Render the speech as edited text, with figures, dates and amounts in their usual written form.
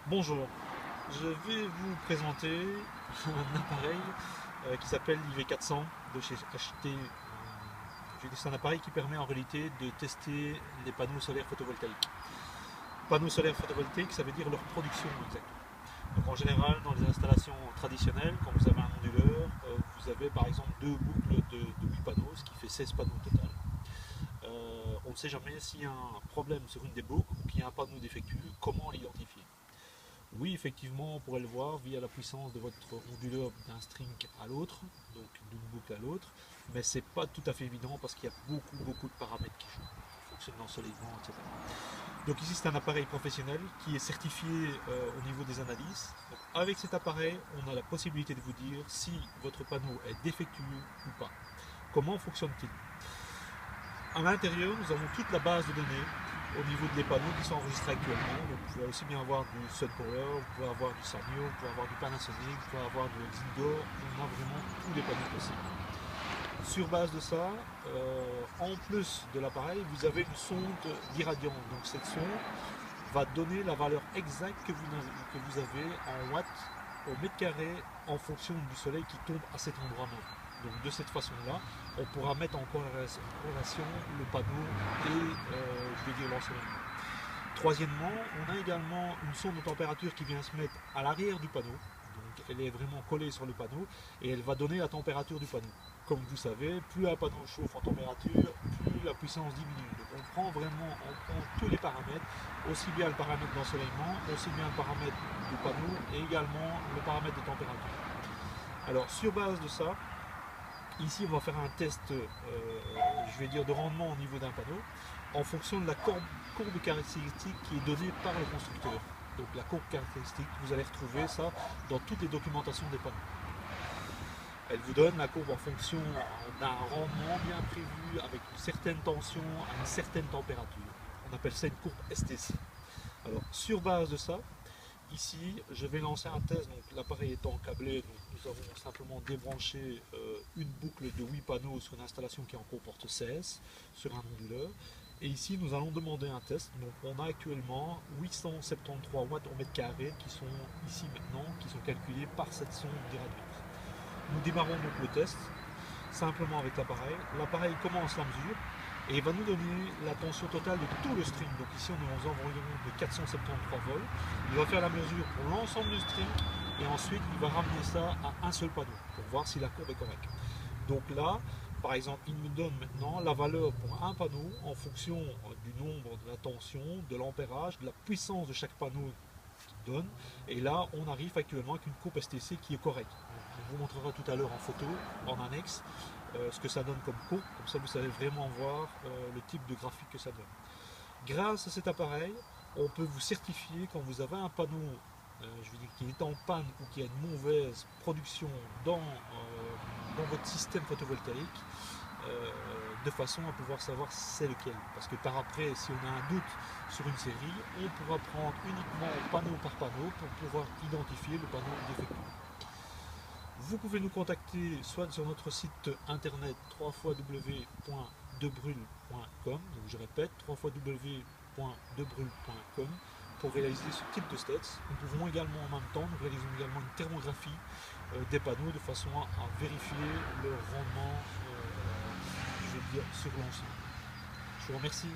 Bonjour, je vais vous présenter un appareil qui s'appelle l'IV400 de chez HT. C'est un appareil qui permet en réalité de tester les panneaux solaires photovoltaïques. Panneaux solaires photovoltaïques, ça veut dire leur production exactement. Donc en général, dans les installations traditionnelles, quand vous avez un onduleur, vous avez par exemple deux boucles de 8 panneaux, ce qui fait 16 panneaux au total. On ne sait jamais s'il y a un problème sur une des boucles ou qu'il y a un panneau défectueux, comment l'identifier. Oui, effectivement, on pourrait le voir via la puissance de votre onduleur d'un string à l'autre, donc d'une boucle à l'autre, mais c'est pas tout à fait évident parce qu'il y a beaucoup de paramètres qui jouent, fonctionnement d'ensoleillement, etc. Donc ici c'est un appareil professionnel qui est certifié au niveau des analyses. Donc, avec cet appareil, on a la possibilité de vous dire si votre panneau est défectueux ou pas. Comment fonctionne-t-il? À l'intérieur, nous avons toute la base de données au niveau des panneaux qui sont enregistrés actuellement. Donc, vous pouvez aussi bien avoir du SunPower, vous pouvez avoir du Sanyo, vous pouvez avoir du Panasonic, vous pouvez avoir du Exindor. On a vraiment tous les panneaux possibles. Sur base de ça, en plus de l'appareil, vous avez une sonde d'irradiance. Donc cette sonde va donner la valeur exacte que vous avez en watts au mètre carré en fonction du soleil qui tombe à cet endroit-là. Donc de cette façon-là, on pourra mettre en corrélation le panneau et l'ensoleillement. Troisièmement, on a également une sonde de température qui vient se mettre à l'arrière du panneau. Donc elle est vraiment collée sur le panneau et elle va donner la température du panneau. Comme vous savez, plus un panneau chauffe en température, plus la puissance diminue. Donc on prend tous les paramètres, aussi bien le paramètre d'ensoleillement, aussi bien le paramètre du panneau et également le paramètre de température. Alors sur base de ça, ici on va faire un test, je vais dire, de rendement au niveau d'un panneau en fonction de la courbe caractéristique qui est donnée par le constructeur. Donc la courbe caractéristique, vous allez retrouver ça dans toutes les documentations des panneaux. Elle vous donne la courbe en fonction d'un rendement bien prévu avec une certaine tension à une certaine température. On appelle ça une courbe STC. Alors sur base de ça, ici je vais lancer un test, donc l'appareil étant câblé, donc nous avons simplement débranché une boucle de 8 panneaux sur une installation qui en comporte 16 sur un onduleur. Et ici nous allons demander un test. Donc on a actuellement 873 watts au mètre carré qui sont ici maintenant, qui sont calculés par cette sonde d'irradiance. Nous démarrons donc le test simplement avec l'appareil. L'appareil commence la mesure et il va nous donner la tension totale de tout le string. Donc ici on est aux environs de 473 volts. Il va faire la mesure pour l'ensemble du string et ensuite il va ramener ça à un seul panneau pour voir si la courbe est correcte. Donc là, par exemple, il me donne maintenant la valeur pour un panneau en fonction du nombre, de la tension, de l'ampérage, de la puissance de chaque panneau qu'il donne. Et là, on arrive actuellement avec une courbe STC qui est correcte. On vous montrera tout à l'heure en photo, en annexe, ce que ça donne comme courbe. Comme ça, vous savez vraiment voir le type de graphique que ça donne. Grâce à cet appareil, on peut vous certifier quand vous avez un panneau je veux dire, qui est en panne ou qui a une mauvaise production dans votre système photovoltaïque, de façon à pouvoir savoir c'est lequel. Parce que par après, si on a un doute sur une série, on pourra prendre uniquement panneau par panneau pour pouvoir identifier le panneau défectueux. Vous pouvez nous contacter soit sur notre site internet www.debrul.com, donc je répète www.debrul.com, pour réaliser ce type de stats. Nous pouvons également en même temps, nous réalisons également une thermographie des panneaux de façon à vérifier leur rendement, je vais dire, sur l'ensemble. Je vous remercie.